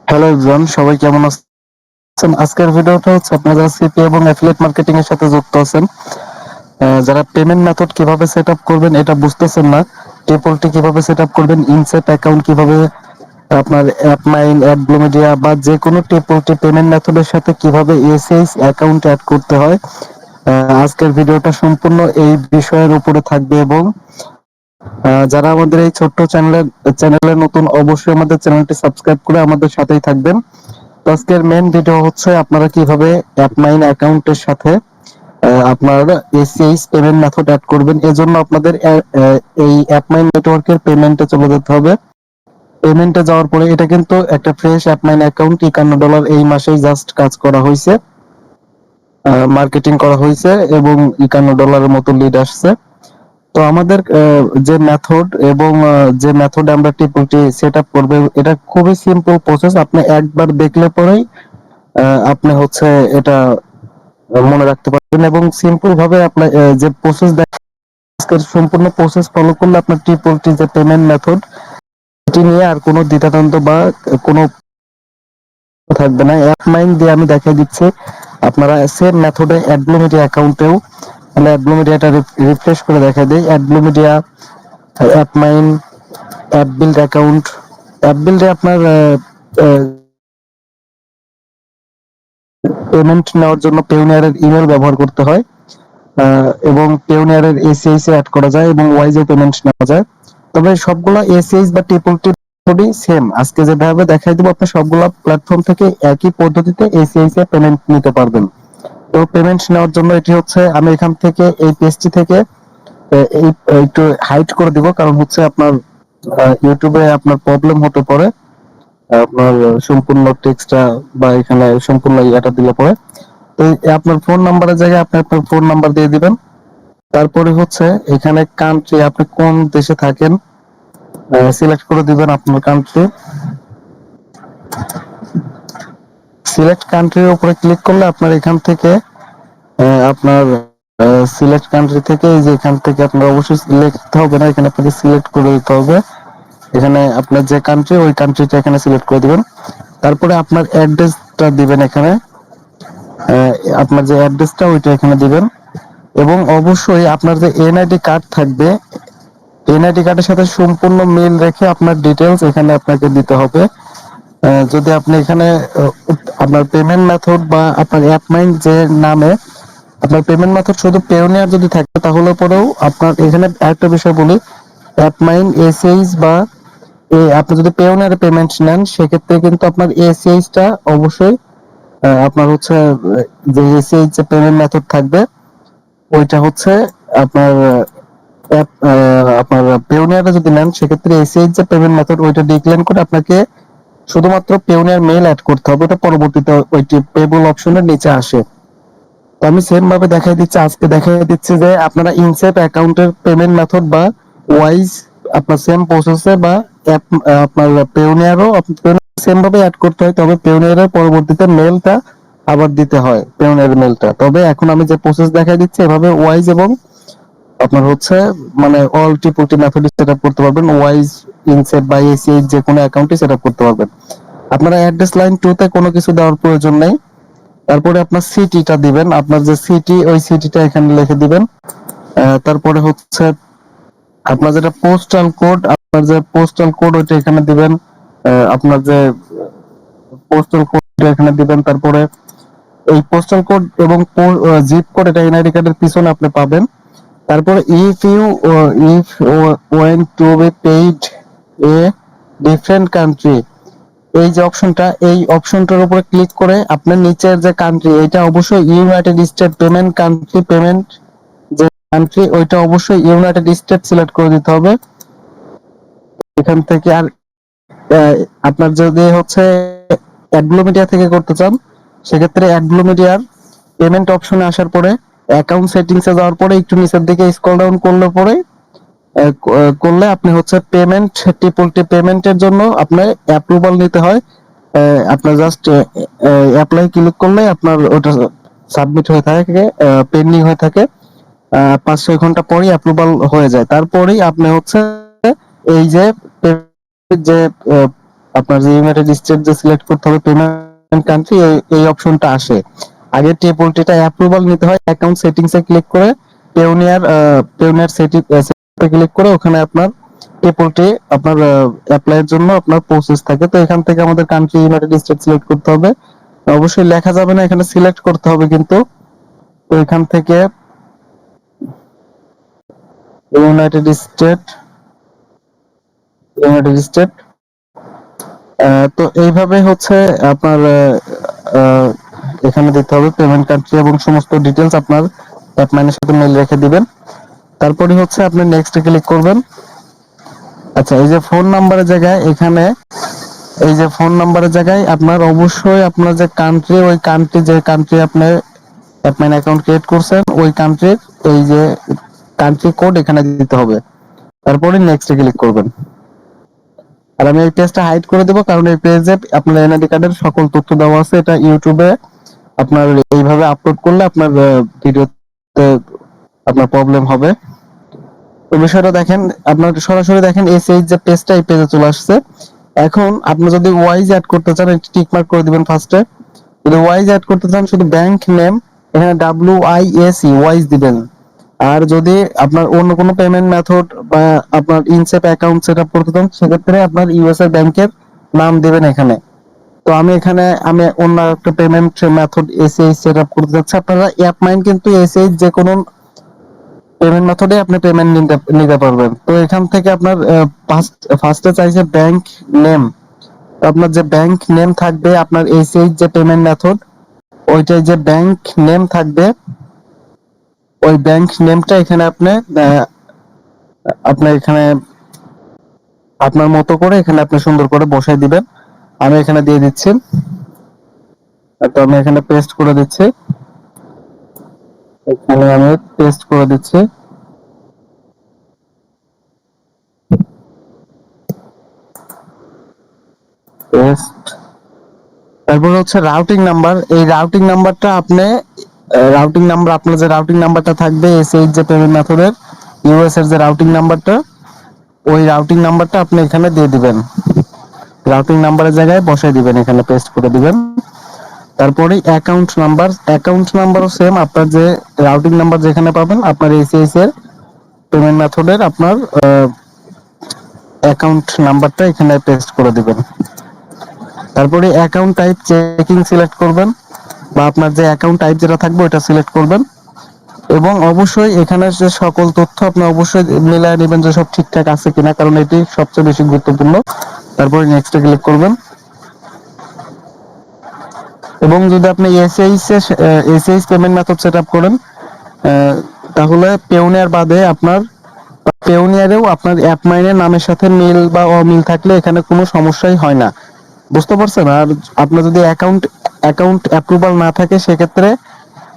Hello everyone, সবাই কেমন আছেন? আজকের ভিডিওটা হচ্ছে আপনারা যারা সিপি এবং অ্যাফিলিয়েট মার্কেটিং এর সাথে যুক্ত আছেন, যারা পেমেন্ট মেথড কিভাবে সেট আপ করবেন এটা বুঝতেছেন না, টেপলটি কিভাবে সেট আপ করবেন, ইনসেট অ্যাকাউন্ট কিভাবে আপনার অ্যাপমাইন, অ্যাডব্লুমিডিয়া বা যে কোনো টেপলটি পেমেন্ট মেথডের সাথে কিভাবে এসএইচ অ্যাকাউন্ট অ্যাড করতে হয়, আজকের ভিডিওটা সম্পূর্ণ এই বিষয়ের উপরে থাকবে। এবং যারা আমাদের এই ছোট্ট চ্যানেলে নতুন, অবশ্যই আমাদের চ্যানেলটি সাবস্ক্রাইব করে আমাদের সাথেই থাকবেন। তো আজকের মেন ভিডিও হচ্ছে আপনারা কিভাবে অ্যাপমাইন অ্যাকাউন্টের সাথে আপনারা এসিএইচ পেমেন্ট মেথড অ্যাড করবেন। এজন্য আপনাদের এই অ্যাপমাইন নেটওয়ার্কের পেমেন্টে চলে যেতে হবে। পেমেন্টে যাওয়ার পরে এটা কিন্তু একটা ফ্রেশ অ্যাপমাইন অ্যাকাউন্ট, $51 এই মাসেই জাস্ট কাজ করা হয়েছে, মার্কেটিং করা হয়েছে এবং $51 মতো লিড আসছে। তো আমাদের যে মেথড এবং যে মেথড আমরা টিপলটি সেট আপ করবে, এটা খুবই সিম্পল প্রসেস। আপনি একবার দেখলে পরেই আপনি হচ্ছে এটা মনে রাখতে পারবেন এবং সিম্পল ভাবে আপনার যে প্রসেস আজকের সম্পূর্ণ প্রসেস ফলো করলে আপনার টিপলটি যে পেমেন্ট মেথড, এটি নিয়ে আর কোনো দ্বিধাদ্বন্দ্ব বা কোনো থাকবে না। অ্যাপ মাইন দিয়ে আমি দেখাই দিচ্ছি, আপনারা সেম মেথডে অ্যাডব্লুমিডিয়া অ্যাকাউন্টেও, তাহলে অ্যাডব্লুমিডিয়াটা রিফ্রেশ করে দেখা দেয়। অ্যাডব্লুমিডিয়া, app mine, app build account. App বিল্ডে আপনার পেমেন্ট নেওয়ার জন্য পেওনিয়ারের ইমেল ব্যবহার করতে হয় এবং পেওনিয়ারের এসিএইচ অ্যাড করা যায় এবং ওয়াইজে পেমেন্ট নেওয়া যায়। তবে সবগুলো এসিএইচ বা টিপলটি সেম, আজকে যেভাবে দেখাই দেবো আপনি সবগুলো প্ল্যাটফর্ম থেকে একই পদ্ধতিতে এসিএইচ এ পেমেন্ট নিতে পারবেন। তো পেমেন্ট নেওয়ার জন্য এটি হচ্ছে, আমি এখান থেকে এই পেজটি থেকে এই একটু হাইড করে দিব, কারণ হচ্ছে আপনার ইউটিউবে আপনার প্রবলেম হতে পারে আপনার সম্পূর্ণ টেক্সটটা বা এখানে সম্পূর্ণ ইয়েটা দিলে পরে। তো আপনার ফোন নাম্বারের জায়গায় আপনি আপনার ফোন নাম্বার দিয়ে দিবেন। তারপরে হচ্ছে এখানে কান্ট্রি, আপনি কোন দেশে থাকেন সিলেক্ট করে দিবেন আপনার কান্ট্রি। সিলেক্ট কান্ট্রির উপরে ক্লিক করলে আপনার এখান থেকে আপনার সিলেক্ট কান্ট্রি থেকে, এই যে এখান থেকে আপনার অবশ্যই সিলেক্ট হবে না, এখানে আপনাকে সিলেক্ট করে দিতে হবে। এখানে আপনার যে কান্ট্রি, ওই কান্ট্রিটা এখানে সিলেক্ট করে দিবেন। তারপরে আপনার অ্যাড্রেসটা দিবেন এখানে, আপনার যে অ্যাড্রেসটা ওইটা এখানে দিবেন। এবং অবশ্যই আপনার যে এনআইডি কার্ড থাকবে, এনআইডি কার্ডের সাথে সম্পূর্ণ মিল রেখে আপনার ডিটেলস এখানে আপনাকে দিতে হবে। যদি আপনি এখানে আপনার পেমেন্ট মেথড বা আপনার অ্যাপমাইন যে নামে আপনার পেমেন্ট মেথড শুধু পেওনিয়ার যদি থাকে, তাহলে পরেও আপনার এখানে একটা বিষয় বলি, অ্যাপমাইন এসএইচ বা আপনি যদি পেওনিয়ারে পেমেন্ট নেন, সেক্ষেত্রে কিন্তু আপনার এসএইচটা অবশ্যই আপনার হচ্ছে যে এসএইচ যে পেমেন্ট মেথড থাকবে, ওইটা হচ্ছে আপনার আপনার পেওনিয়ারে যদি নেন, সেক্ষেত্রে এসএইচ যে পেমেন্ট মেথড ওইটা ডিক্লাইন করে আপনাকে শুধুমাত্র পেওনিয়ার মেইল অ্যাড করতে হবে। এটা পরবর্তীতে ওইটি পেবল অপশনের নিচে আসে। তো আমি সেম ভাবে দেখাই দিচ্ছি, আজকে দেখাই দিচ্ছি যে আপনারা ইনসেট অ্যাকাউন্টের পেমেন্ট মেথড বা ওয়াইজ আপনার সেম প্রসেসে বা আপনার পেওনিয়ারও সেম ভাবে অ্যাড করতে হয়, তবে পেওনিয়ারের পরবর্তীতে মেলটা আবার দিতে হয়, পেওনিয়ার মেলটা। তবে এখন আমি যে প্রসেস দেখাই দিচ্ছি, এভাবে ওয়াইজ এবং আপনার হচ্ছে মানে অল টিপলটি মেথড সেট আপ করতে পারবেন। ওয়াইজ, ইনসেট বা এসিএইচ যে কোনো অ্যাকাউন্টই সেট আপ করতে পারবেন। আপনারা অ্যাড্রেস লাইন 2 তে কোনো কিছু দেওয়ার প্রয়োজন নেই। তারপরে আপনার সিটিটা দিবেন, আপনার যে সিটি, ওই সিটিটা এখানে লিখে দিবেন। তারপরে হচ্ছে আপনার যেটা পোস্টাল কোড, আপনার যে পোস্টাল কোড ওইটা এখানে দিবেন। আপনার যে পোস্টাল কোড এখানে দিবেন। তারপরে এই পোস্টাল কোড এবং জিপ কোড, এটা এনআইডি কার্ডের পিছনে আপনি পাবেন। তারপরে if went to be paid a different country, এই যে অপশনটা, এই অপশনটার উপরে ক্লিক করে আপনার নিচের যে কান্ট্রি, এটা অবশ্যই United state payment country, payment যে কান্ট্রি ওইটা অবশ্যই ইউনাইটেড স্টেট সিলেক্ট করে দিতে হবে এখান থেকে। আর আপনার যদি হচ্ছে অ্যাডব্লুমিডিয়া থেকে করতে চান, সেক্ষেত্রে অ্যাডব্লুমিডিয়ার পেমেন্ট অপশনে আসার পরে অ্যাকাউন্ট সেটিংসে যাওয়ার পরে একটু নিচের দিকে স্ক্রল ডাউন করলে পরে করলে আপনি হচ্ছে পেমেন্ট টিপলটি পেমেন্টের জন্য আপনার অ্যাপ্রুভাল নিতে হয়। আপনার জাস্ট অ্যাপ্লাই ক্লিক করলে আপনার ওটা সাবমিট হয়ে থাকে, পেন্ডিং হয়ে থাকে। 5-6 ঘন্টা পরেই অ্যাপ্রুভাল হয়ে যায়। তারপরেই আপনি হচ্ছে এই যে যে আপনার যে ইউনাইটেড স্টেট যে সিলেক্ট করতে হবে পেমেন্ট কান্ট্রি, এই অপশনটা আসে। আগে টেবলটিটা অ্যাপ্রুভাল নিতে হয়, অ্যাকাউন্ট সেটিংস এ ক্লিক করে পেওনিয়ার সেটিং ক্লিক করে ওখানে আপনার টেবলটি আপনার অ্যাপ্লাই এর জন্য আপনার প্রসেস থাকে। তো এখান থেকে আমাদের কান্ট্রি ইউনাইটেড স্টেট সিলেক্ট করতে হবে। অবশ্যই লেখা যাবে না, এখানে সিলেক্ট করতে হবে কিন্তু। তো এখান থেকে ইউনাইটেড স্টেট ইউনাইটেড স্টেট তো এইভাবে হচ্ছে আপনার আহ, এখানে দিতে হবে পেমেন্ট কান্ট্রি এবং সমস্ত ডিটেলস আপনার অ্যাপম্যানের সাথে মেল রেখে দিবেন। তারপরে হচ্ছে আপনি নেক্সট ক্লিক করবেন। আচ্ছা, এই যে ফোন নাম্বারের জায়গায় এখানে এই যে ফোন নাম্বারের জায়গায় আপনার অবশ্যই আপনার যে কান্ট্রি, ওই কান্ট্রি যে কান্ট্রি আপনি অ্যাপম্যান অ্যাকাউন্ট ক্রিয়েট করছেন ওই কান্ট্রির এই যে কান্ট্রি কোড এখানে দিতে হবে। তারপরে নেক্সট ক্লিক করবেন। আর আমি এই পেজটা হাইড করে দেবো, কারণ এই পেজে আপনার এনআইডি কার্ডের সকল তথ্য দেওয়া আছে। এটা ইউটিউবে আপনার এইভাবে আপলোড করলে আপনার ভিডিওতে আপনার প্রবলেম হবে। তো বিষয়টা দেখেন, আপনার সরাসরি দেখেন এসএইচ যে পেজটা, এই পেজে চলে আসছে। এখন আপনি যদি ওয়াইজ অ্যাড করতে চান, টিক মার্ক করে দিবেন ফার্স্টে। যদি ওয়াইজ অ্যাড করতে চান, শুধু ব্যাংক নেম এখানে WISE ওয়াইজ দিবেন। আর যদি আপনার অন্য কোনো পেমেন্ট মেথড বা আপনার ইনসেপ অ্যাকাউন্ট সেটআপ করতে চান, সেক্ষেত্রে আপনার ইউএসএ ব্যাংকের নাম দিবেন এখানে। তো আমি অন্য একটা পেমেন্ট মেথড এসএইচ সেটআপ করতে যাচ্ছি। আপনারা অ্যাপমাইন কিন্তু এসএইচ যে কোনো পেমেন্ট মেথডে আপনি পেমেন্ট নিতে পারবেন। তো এখান থেকে আপনার ফার্স্টে চাইছে ব্যাংক নেম। আপনার যে ব্যাংক নেম থাকবে আপনার এসএইচ যে পেমেন্ট মেথড, ওইটাই যে ব্যাংক নেম থাকবে, ওই ব্যাংক নেমটা এখানে আপনি আপনার এখানে আপনার মতো করে এখানে আপনি সুন্দর করে বসাই দিবেন। আমি এখানে দিয়ে দিচ্ছি। তো আমি এখানে পেস্ট করে দিচ্ছি। এখানে আমি পেস্ট করে দিচ্ছি। পেস্ট। তারপর হচ্ছে রাউটিং নাম্বার। এই রাউটিং নাম্বারটা আপনি আপনার যে রাউটিং নাম্বারটা থাকবে এসএইচ যে পেমেন্ট মেথডের ইউএস এর যে রাউটিং নাম্বারটা, ওই রাউটিং নাম্বারটা আপনি এখানে দিয়ে দিবেন। রাউটিং নাম্বারের জায়গায় বসাই দিবেন, এখানে পেস্ট করে দিবেন। তারপরে অ্যাকাউন্ট নাম্বারও সেম, আপনার যে রাউটিং নাম্বার যেখানে পাবেন আপনার এসএইচ এর পেমেন্ট মেথডের আপনার অ্যাকাউন্ট নাম্বারটা এখানে পেস্ট করে দিবেন। তারপরে অ্যাকাউন্ট টাইপ চেকিং সিলেক্ট করবেন, বা আপনার যে অ্যাকাউন্ট টাইপ যেটা থাকবে ওটা সিলেক্ট করবেন। এবং অবশ্যই এখানে যে সকল তথ্য আপনি অবশ্যই মিলায় নেবেন যে সব ঠিকঠাক আছে কিনা, কারণ এটি সবচেয়ে বেশি গুরুত্বপূর্ণ। তারপরে নেক্সটে ক্লিক করবেন। এবং যদি আপনি এসএইচ পেমেন্ট মেথড সেটআপ করেন, তাহলে পেওনিয়ার বাদে আপনার পেওনিয়ারেও আপনার অ্যাপমাইনের নামের সাথে মিল বা অমিল থাকলে এখানে কোনো সমস্যাই হয় না। বুঝতে পারছেন? আর আপনার যদি অ্যাকাউন্ট অ্যাপ্রুভাল না থাকে, সেক্ষেত্রে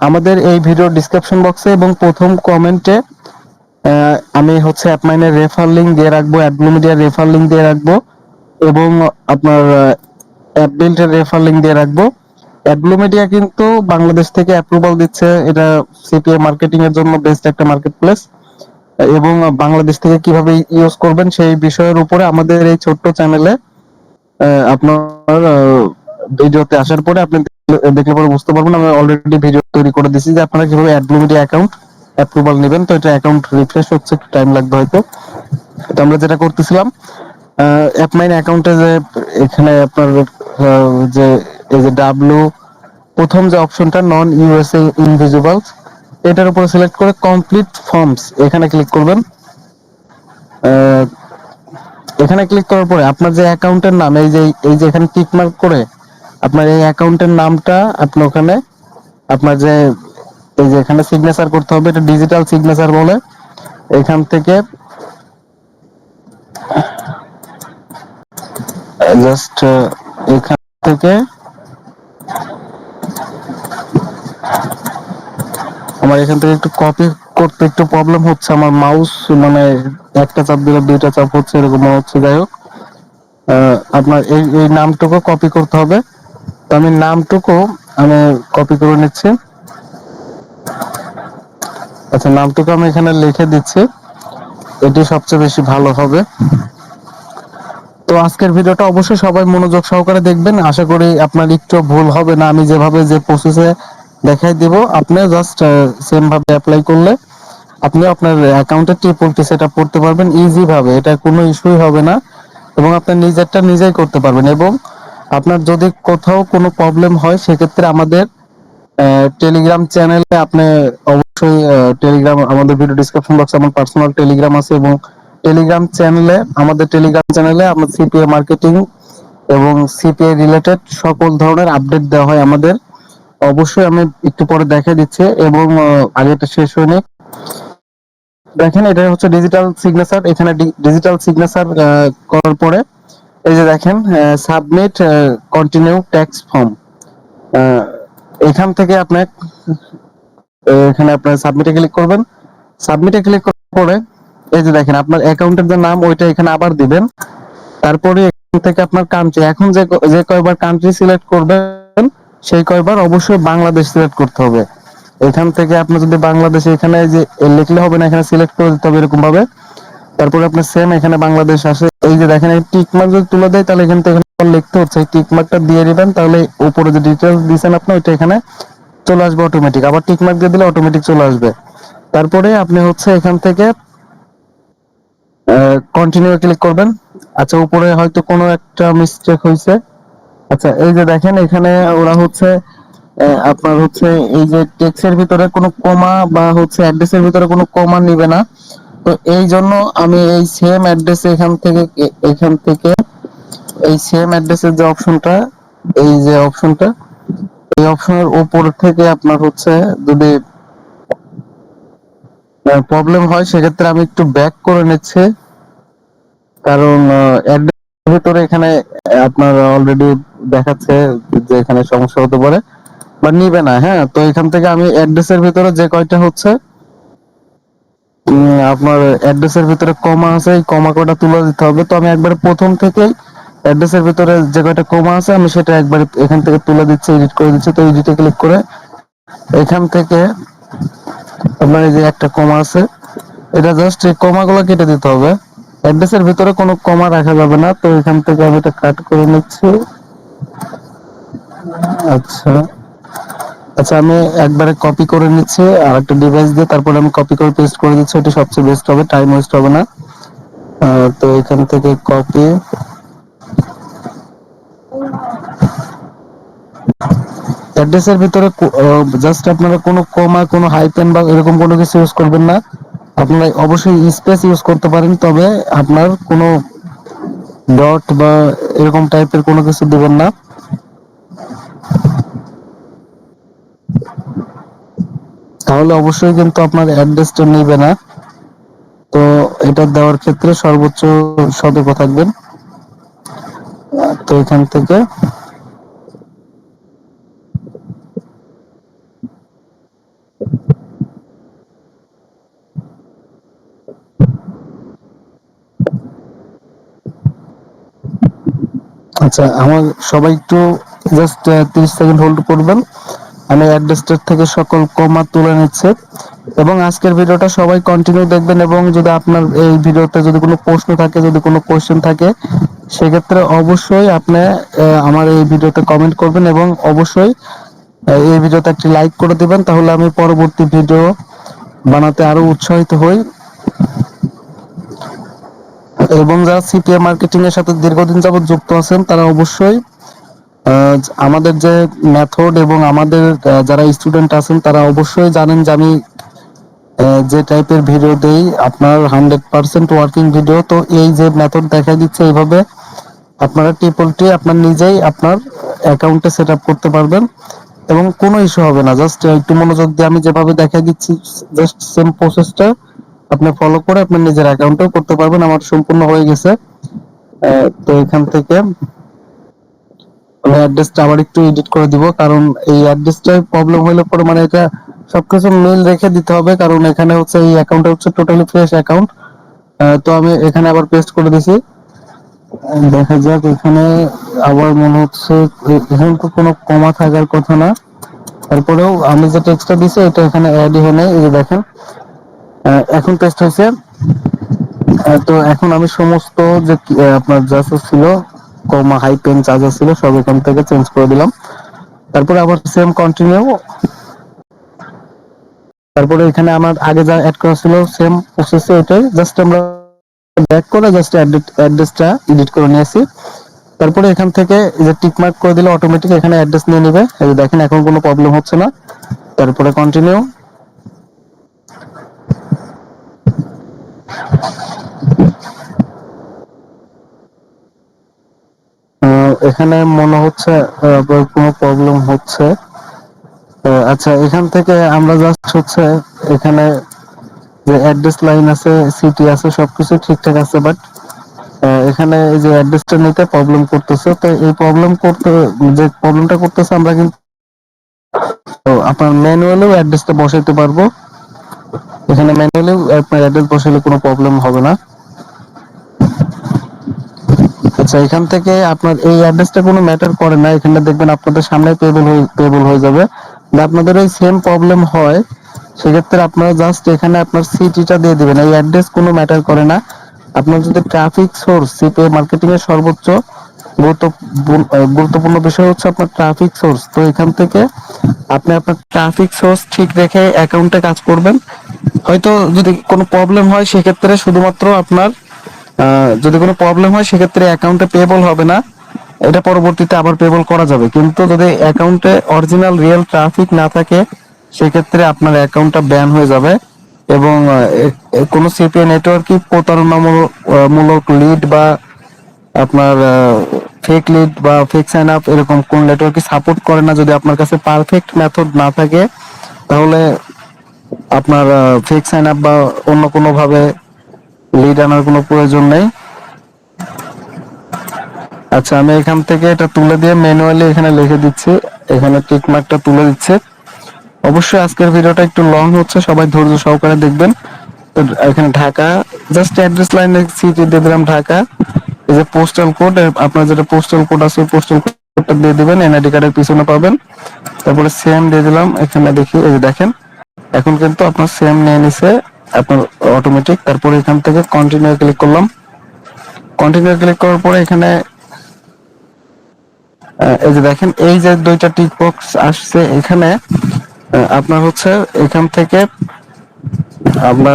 আমাদের এই ভিডিও ডিসক্রিপশন বক্সে এবং প্রথম কমেন্টে আমি হচ্ছে অ্যাপমাইনের রেফার লিংক দিয়ে রাখবো, অ্যাডব্লুমিডিয়ার রেফার লিংক দিয়ে রাখবো, এবং আপনার অ্যাপবিল্ডের রেফার লিংক দিয়ে রাখবো। অ্যাডব্লুমিডিয়া কিন্তু বাংলাদেশ থেকে অ্যাপ্রুভাল দিচ্ছে, এটা সিপিএ মার্কেটিং এর জন্য বেস্ট একটা মার্কেট প্লেস। এবং বাংলাদেশ থেকে কিভাবে ইউজ করবেন সেই বিষয়ের উপরে আমাদের এই ছোট্ট চ্যানেলে আপনার ভিডিওতে আসার পরে আপনি দেখলে পরে বুঝতে পারবেন। আমি অলরেডি ভিডিও তৈরি করে দিয়েছি যে আপনারা কিভাবে অ্যাডব্লুমিডিয়া অ্যাকাউন্ট অ্যাপ্রুভাল নেবেন। তো এটা অ্যাকাউন্ট রিফ্রেশ হচ্ছে, একটু টাইম লাগবে হয়তো। তো আমরা যেটা করতেছিলাম, অ্যাপমাইন অ্যাকাউন্টে যে এখানে আপনার যে এই যে প্রথম যে অপশনটা নন ইউএসএ ইনভিজিবলস, এটার উপর সিলেক্ট করে কমপ্লিট ফর্মস এখানে ক্লিক করবেন। এখানে ক্লিক করার পরে আপনার যে অ্যাকাউন্টের নাম, এই যে এখানে টিক মার্ক করে আপনার এই অ্যাকাউন্টের নামটা আপনি ওখানে আপনার যে এই যে এখানে সিগনেচার করতে হবে, এটা ডিজিটাল সিগনেচার বলে। এখান থেকে জাস্ট এখান থেকে আমার এখান থেকে একটু কপি করতে একটু প্রবলেম হচ্ছে, আমার মাউস মানে একটা চাপ দিলে দুইটা চাপ হচ্ছে, এরকম হচ্ছে। যাই হোক, আপনার এই এই নামটুকু কপি করতে হবে। তো আমি নামটুকু আমি কপি করে নিচ্ছি। আচ্ছা, নামটুকু আমি এখানে লিখে দিচ্ছি, এটি সবচেয়ে বেশি ভালো হবে। তো আজকের ভিডিওটা অবশ্যই সবাই মনোযোগ সহকারে দেখবেন, আশা করি আপনার একটু ভুল হবে না। আমি যেভাবে যে প্রসেসে দেখাই দিব, আপনি জাস্ট সেম ভাবে অ্যাপ্লাই করলে আপনি আপনার অ্যাকাউন্টে ট্রিপল সেট আপ করতে পারবেন ইজি ভাবে, এটা কোনো ইস্যুই হবে না। এবং আপনার নিজেরটা নিজেই করতে পারবেন। এবং আপনার যদি কোথাও কোনো প্রবলেম হয়, সেক্ষেত্রে আমাদের টেলিগ্রাম চ্যানেলে আপনি অবশ্যই টেলিগ্রাম, আমাদের ভিডিও ডিসক্রিপশন বক্সে আমার পার্সোনাল টেলিগ্রাম আছে, এবং টেলিগ্রাম চ্যানেলে আমরা সিপিএ মার্কেটিং এবং সিপিএ রিলেটেড সকল ধরনের আপডেট দেওয়া হয় আমাদের। অবশ্যই আমি একটু পরে দেখা দিচ্ছে, এবং আগে এটা শেষ হয়নি। দেখেন, এটা হচ্ছে ডিজিটাল সিগনেচার। এখানে ডিজিটাল সিগনেচার করার পরে এই যে দেখেন সাবমিট কন্টিনিউ ট্যাক্স ফর্ম, এখান থেকে আপনার এখানে আপনার সাবমিটে ক্লিক করবেন। সাবমিটে ক্লিক করার পরে এই যে দেখেন আপনার অ্যাকাউন্টের যে নাম ওইটা এখানে আবার দিবেন। তারপরে এখান থেকে আপনার কান্ট্রি, এখন যে যে কয়বার কান্ট্রি সিলেক্ট করবেন সেই কয়বার অবশ্যই বাংলাদেশ সিলেক্ট করতে হবে। এখান থেকে আপনি যদি বাংলাদেশ এখানে যে লিখলে হবে না, এখানে সিলেক্ট করে দিতে হবে এরকম ভাবে। তারপরে আপনার সেম এখানে বাংলাদেশ আসে, এই যে দেখেন এই টিক মার্ক যদি তুলে দেয় তাহলে এখান থেকে লিখতে হচ্ছে, এই টিক মার্কটা দিয়ে দিবেন, তাহলে উপরে যে ডিটেইলস দিয়েছেন আপনি ওইটা এখানে চলে আসবে অটোমেটিক। আবার টিক মার্ক দিয়ে দিলে অটোমেটিক চলে আসবে। তারপরে আপনি হচ্ছে এখান থেকে কন্টিনিউ ক্লিক করবেন। আচ্ছা, উপরে হয়তো কোনো একটা মিস্টেক হয়েছে। আচ্ছা, এই যে দেখেন এখানে ওরা হচ্ছে আপনার হচ্ছে এই যে টেক্সটের ভিতরে কোনো কমা বা হচ্ছে অ্যাড্রেসের ভিতরে কোনো কমা নিবে না। তো এই জন্য আমি এই সেম অ্যাড্রেসে এখান থেকে এই সেম অ্যাড্রেসের যে অপশনটা, এই যে অপশনটা, এই অপশনের উপর থেকে আপনার হচ্ছে যদি প্রবলেম হয় সেক্ষেত্রে আমি একটু ব্যাক করে নিচ্ছি, কারণ অ্যাড্রেসের ভিতরে এখানে আপনার অলরেডি দেখাচ্ছে যে এখানে সমস্যা হতে পারে বা নিবে না। হ্যাঁ, তো এখান থেকে আমি অ্যাড্রেসের ভিতরে যে কয়টা হচ্ছে আপনার অ্যাড্রেসের ভিতরে কমা আছে, এই কমা কয়টা তুলে দিতে হবে। তো আমি একবারে প্রথম থেকেই অ্যাড্রেসের ভিতরে যে কয়টা কমা আছে আমি সেটা একবারে এখান থেকে তুলে দিচ্ছি, এডিট করে দিচ্ছি। তো এডিটে ক্লিক করে এখান থেকে আপনার এই যে একটা কমা আছে, এটা জাস্ট এই কমাগুলো কেটে দিতে হবে। অ্যাড্রেসের ভিতরে কোনো কমা রাখা যাবে না। তো এখান থেকে আমি এটা কাট করে নিচ্ছি। আচ্ছা, আচ্ছা, আমি একবারে কপি করে নিচ্ছি আর একটা ডিভাইস দিয়ে, তারপরে আমি কপি করে পেস্ট করে দিচ্ছি, এটা সবচেয়ে বেস্ট হবে, টাইম ওয়েস্ট হবে না। তো এখান থেকে কপি, অ্যাড্রেসের ভিতরে জাস্ট আপনারা কোনো কমা, কোনো হাইপেন বা এরকম কোনো কিছু ইউজ করবেন না। আপনারা অবশ্যই স্পেস ইউজ করতে পারেন, তবে আপনার কোনো ডট বা এরকম টাইপের কোনো কিছু দিবেন না, তাহলে অবশ্যই কিন্তু আপনার অ্যাড্রেসটা নেবে না। তো এটা দেওয়ার ক্ষেত্রে সর্বোচ্চ সতর্ক থাকবেন। তো এখান থেকে আচ্ছা, আমার সবাই একটু জাস্ট 30 সেকেন্ড হোল্ড করবেন। আমি অ্যাড্রেসটার থেকে সকল কমা তুলে নিচ্ছে, এবং আজকের ভিডিওটা সবাই কন্টিনিউ দেখবেন। এবং যদি আপনার এই ভিডিওতে যদি কোনো প্রশ্ন থাকে, যদি কোনো কোশ্চেন থাকে, সেক্ষেত্রে অবশ্যই আপনি আমার এই ভিডিওতে কমেন্ট করবেন, এবং অবশ্যই এই ভিডিওতে একটি লাইক করে দিবেন, তাহলে আমি পরবর্তী ভিডিও বানাতে আরো উৎসাহিত হই। এবং যারা সিপিএ মার্কেটিং এর সাথে দীর্ঘদিন যাবত যুক্ত আছেন তারা অবশ্যই আমাদের যে মেথড এবং আমাদের যারা স্টুডেন্ট আছেন তারা অবশ্যই জানেন যে আমি যে টাইপের ভিডিও দেই আপনার 100% ওয়ার্কিং ভিডিও। তো এই যে মেথড দেখা দিচ্ছে, এইভাবে আপনারা ট্রিপলটি আপনার নিজেই আপনার অ্যাকাউন্টে সেট আপ করতে পারবেন এবং কোনো ইস্যু হবে না। জাস্ট একটু মনোযোগ দিয়ে আমি যেভাবে দেখাই দিচ্ছি, জাস্ট সেম প্রসেসটা আপনি ফলো করে আপনার নিজের অ্যাকাউন্টেও করতে পারবেন। আমার সম্পূর্ণ হয়ে গেছে। তো এখান থেকে আমি অ্যাড্রেসটা আবার একটু এডিট করে দিব, কারণ এই অ্যাড্রেসটায় প্রবলেম হলে পরে মানে এটা সবকিছু মিল রেখে দিতে হবে, কারণ এখানে হচ্ছে এই অ্যাকাউন্টটা হচ্ছে টোটালি ফ্রেশ অ্যাকাউন্ট। তো আমি এখানে আবার পেস্ট করে দিছি। দেখা যাক, এখানে আবার মনে হচ্ছে এখানে তো কোনো কমা থাকার কথা না, তারপরেও আমি যে টেক্সটটা দিছি এটা এখানে অ্যাড হয় নাই। এই যে দেখেন এখন পেস্ট হয়েছে। তো এখন আমি সমস্ত যে আপনার যা যা ছিল, কমা হাই পেন যা যা ছিল সব এখান থেকে চেঞ্জ করে দিলাম। তারপরে আবার সেম কন্টিনিউ। তারপরে এখানে আমার আগে যা অ্যাড করা ছিল সেম প্রসেসে ওটাই জাস্ট আমরা ব্যাক করে জাস্ট অ্যাড্রেসটা এডিট করে নিয়েছি। তারপরে এখান থেকে এই যে টিক মার্ক করে দিলে অটোমেটিক এখানে অ্যাড্রেস নিয়ে নেবে। এই যে দেখেন এখন কোনো প্রবলেম হচ্ছে না। তারপরে কন্টিনিউ। এখানে মনে হচ্ছে কোনো প্রবলেম হচ্ছে। আচ্ছা, এখান থেকে আমরা জাস্ট হচ্ছে এখানে যে অ্যাড্রেস লাইন আছে, সিটি আছে, সবকিছু ঠিকঠাক আছে, বাট এখানে এই যে অ্যাড্রেসটা নিতে প্রবলেম করতেছে। তো এই প্রবলেম করতে, যে প্রবলেমটা করতেছে আমরা কিন্তু আপনার ম্যানুয়ালিও অ্যাড্রেসটা বসাইতে পারবো। এখানে ম্যানুয়ালিও আপনার অ্যাড্রেস বসাইলে কোনো প্রবলেম হবে না। আচ্ছা, এখান থেকে আপনার এই অ্যাড্রেসটা কোনো ম্যাটার করে না, এখানে দেখবেন আপনাদের সামনে পেবল হয়ে যাবে। আপনাদের ওই সেম প্রবলেম হয় সেক্ষেত্রে আপনারা জাস্ট এখানে আপনার সিটিটা দিয়ে দিবেন। এই অ্যাড্রেস কোনো ম্যাটার করে না। আপনার যদি ট্রাফিক সোর্স, সিপে মার্কেটিং এর সর্বোচ্চ গুরুত্বপূর্ণ বিষয় হচ্ছে আপনার ট্রাফিক সোর্স। তো এখান থেকে আপনি আপনার ট্রাফিক সোর্স ঠিক রেখে অ্যাকাউন্টে কাজ করবেন। হয়তো যদি কোনো প্রবলেম হয় সেক্ষেত্রে শুধুমাত্র আপনার যদি কোনো প্রবলেম হয় সেক্ষেত্রে অ্যাকাউন্টে পেবল হবে না, এটা পরবর্তীতে আবার পেবল করা যাবে। কিন্তু যদি অ্যাকাউন্টে অরিজিনাল রিয়েল ট্রাফিক না থাকে সেক্ষেত্রে আপনার অ্যাকাউন্টটা ব্যান হয়ে যাবে। এবং কোনো সিপিএ নেটওয়ার্কই প্রতারণামূলক লিড বা আপনার ফেক লিড বা ফেক সাইন আপ এরকম কোন নেটওয়ার্কই সাপোর্ট করে না। যদি আপনার কাছে পারফেক্ট মেথড না থাকে তাহলে আপনার ফেক সাইন আপ বা অন্য কোনো ভাবে লিড আনার কোনো প্রয়োজন নেই। আচ্ছা, আমি এখান থেকে এটা তুলে দিয়ে ম্যানুয়ালি এখানে লিখে দিচ্ছি, এখানে টিক মার্কটা তুলে দিচ্ছে। অবশ্যই আজকের ভিডিওটা একটু লং হচ্ছে, সবাই ধৈর্য সহকারে দেখবেন। তো এখানে ঢাকা, জাস্ট অ্যাড্রেস লাইনে সিটি দিয়ে দিলাম ঢাকা। এই যে পোস্টাল কোড, আপনার যেটা পোস্টাল কোড আছে পোস্টাল কোডটা দিয়ে দিবেন, এনআইডি কার্ডের পিছনে পাবেন। তারপরে সেম দিয়ে দিলাম। এখানে দেখি, এই যে দেখেন এখন কিন্তু আপনার সেম নিয়ে নিছে আপনার অটোমেটিক। তারপরে এখান থেকে কন্টিনিউ ক্লিক করলাম। কন্টিনিউ ক্লিক করার পরে এখানে এই যে দেখেন এই যে দুইটা টিক বক্স আসছে এখানে, আপনার হচ্ছে এখান থেকে আপনার